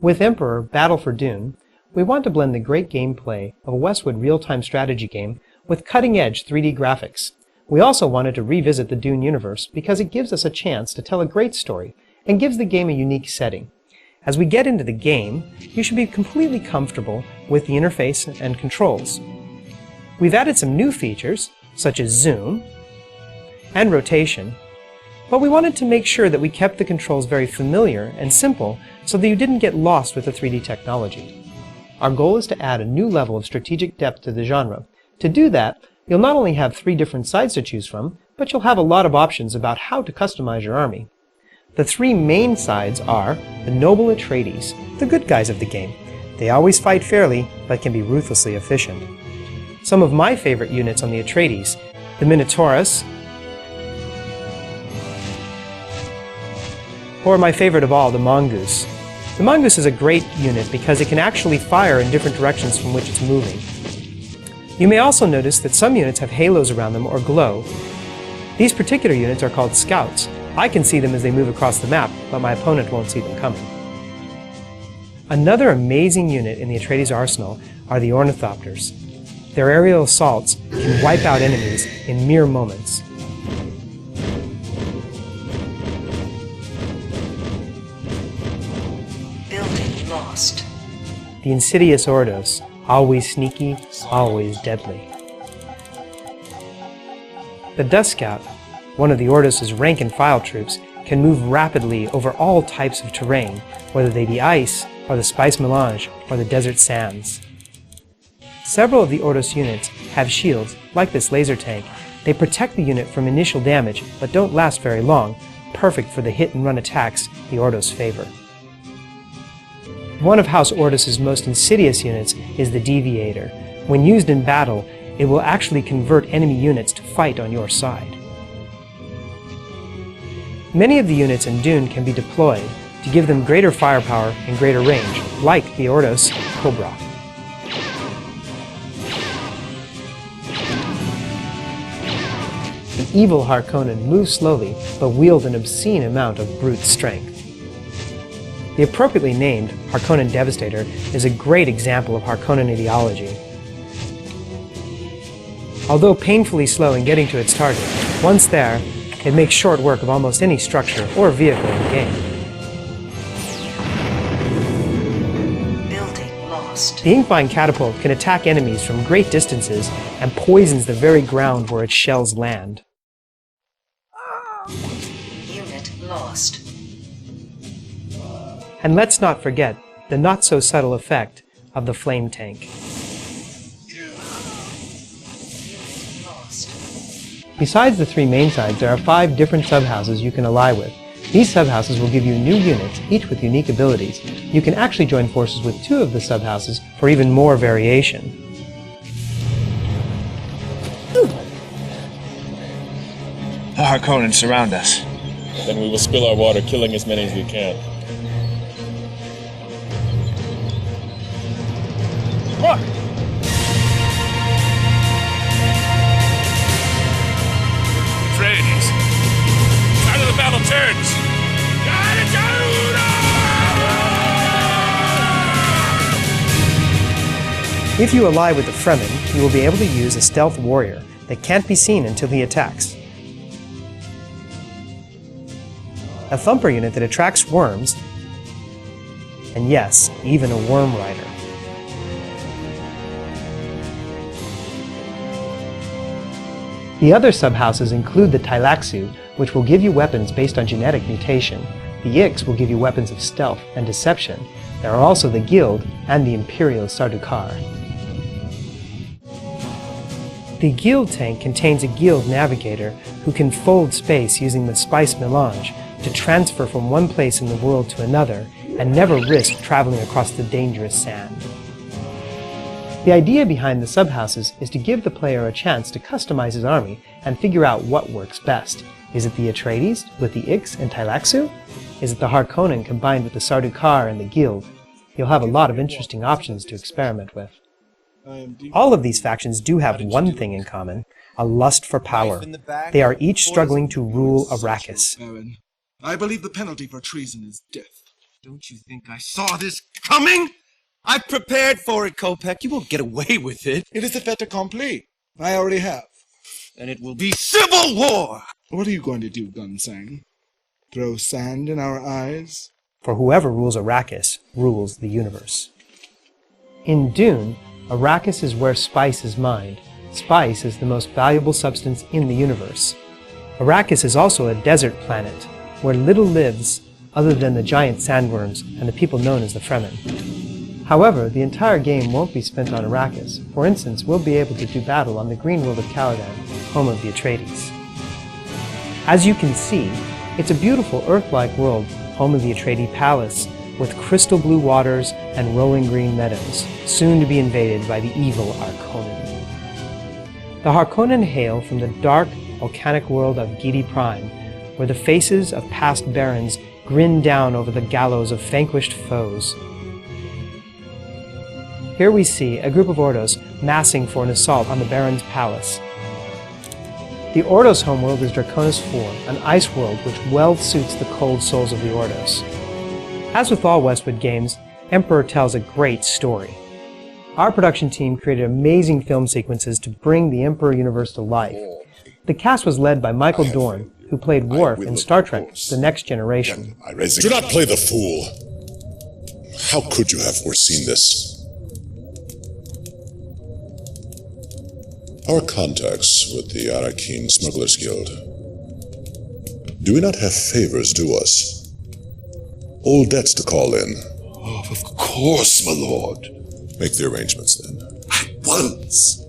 With Emperor Battle for Dune, we want to blend the great gameplay of a Westwood real-time strategy game with cutting-edge 3D graphics. We also wanted to revisit the Dune universe because it gives us a chance to tell a great story and gives the game a unique setting. As we get into the game, you should be completely comfortable with the interface and controls. We've added some new features, such as zoom and rotation, but we wanted to make sure that we kept the controls very familiar and simple so that you didn't get lost with the 3D technology. Our goal is to add a new level of strategic depth to the genre. To do that, you'll not only have 3 different sides to choose from, but you'll have a lot of options about how to customize your army. The 3 main sides are the noble Atreides, the good guys of the game. They always fight fairly, but can be ruthlessly efficient. Some of my favorite units on the Atreides, the Minotaurus, or my favorite of all, the Mongoose. The Mongoose is a great unit because it can actually fire in different directions from which it's moving. You may also notice that some units have halos around them or glow. These particular units are called scouts. I can see them as they move across the map, but my opponent won't see them coming. Another amazing unit in the Atreides arsenal are the Ornithopters. Their aerial assaults can wipe out enemies in mere moments. Building lost. The insidious Ordos, always sneaky, always deadly. The Dust Scout, one of the Ordos' rank-and-file troops, can move rapidly over all types of terrain, whether they be ice, or the spice melange, or the desert sands. Several of the Ordos units have shields, like this laser tank. They protect the unit from initial damage, but don't last very long, perfect for the hit-and-run attacks the Ordos favor. One of House Ordos' most insidious units is the Deviator. When used in battle, it will actually convert enemy units to fight on your side. Many of the units in Dune can be deployed to give them greater firepower and greater range, like the Ordos Cobra. The evil Harkonnen moves slowly, but wield an obscene amount of brute strength. The appropriately named Harkonnen Devastator is a great example of Harkonnen ideology. Although painfully slow in getting to its target, once there, it makes short work of almost any structure or vehicle in the game. Building lost. The Inkvine Catapult can attack enemies from great distances and poisons the very ground where its shells land. Unit lost. And let's not forget the not-so-subtle effect of the flame tank. Besides the 3 main sides, there are 5 different subhouses you can ally with. These subhouses will give you new units, each with unique abilities. You can actually join forces with 2 of the subhouses for even more variation. The Harkonnen surround us. Then we will spill our water, killing as many as we can. Look! Atreides! Side of the battle turns! If you ally with the Fremen, you will be able to use a stealth warrior that can't be seen until he attacks. A thumper unit that attracts worms, and yes, even a worm rider. The other subhouses include the Tleilaxu, which will give you weapons based on genetic mutation. The Ix will give you weapons of stealth and deception. There are also the Guild and the Imperial Sardaukar. The Guild tank contains a Guild navigator who can fold space using the spice melange to transfer from one place in the world to another and never risk traveling across the dangerous sand. The idea behind the subhouses is to give the player a chance to customize his army and figure out what works best. Is it the Atreides with the Ix and Tleilaxu? Is it the Harkonnen combined with the Sardaukar and the Guild? You'll have a lot of interesting options to experiment with. All of these factions do have one thing in common, a lust for power. They are each struggling to rule Arrakis. I believe the penalty for treason is death. Don't you think I saw this coming? I prepared for it, Kopek. You won't get away with it. It is a fait accompli. I already have. And it will be civil war! What are you going to do, Gunsang? Throw sand in our eyes? For whoever rules Arrakis rules the universe. In Dune, Arrakis is where spice is mined. Spice is the most valuable substance in the universe. Arrakis is also a desert planet, where little lives other than the giant sandworms and the people known as the Fremen. However, the entire game won't be spent on Arrakis. For instance, we'll be able to do battle on the green world of Caladan, home of the Atreides. As you can see, it's a beautiful Earth-like world, home of the Atreides palace, with crystal blue waters and rolling green meadows, soon to be invaded by the evil Harkonnen. The Harkonnen hail from the dark, volcanic world of Gidi Prime, where the faces of past barons grin down over the gallows of vanquished foes. Here we see a group of Ordos massing for an assault on the Baron's palace. The Ordos' homeworld is Draconis IV, an ice world which well suits the cold souls of the Ordos. As with all Westwood games, Emperor tells a great story. Our production team created amazing film sequences to bring the Emperor universe to life. The cast was led by Michael Dorn, who played Worf in Star Trek: The Next Generation. Do not play the fool. How could you have foreseen this? Our contacts with the Arrakeen Smugglers Guild. Do we not have favors due us? Old debts to call in. Oh, of course, my lord. Make the arrangements then. At once.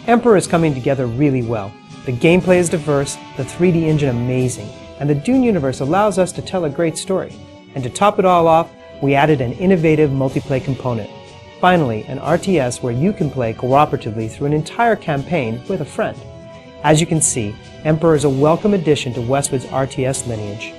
Emperor is coming together really well. The gameplay is diverse, the 3D engine amazing, and the Dune universe allows us to tell a great story. And to top it all off, we added an innovative multiplayer component. Finally, an RTS where you can play cooperatively through an entire campaign with a friend. As you can see, Emperor is a welcome addition to Westwood's RTS lineage.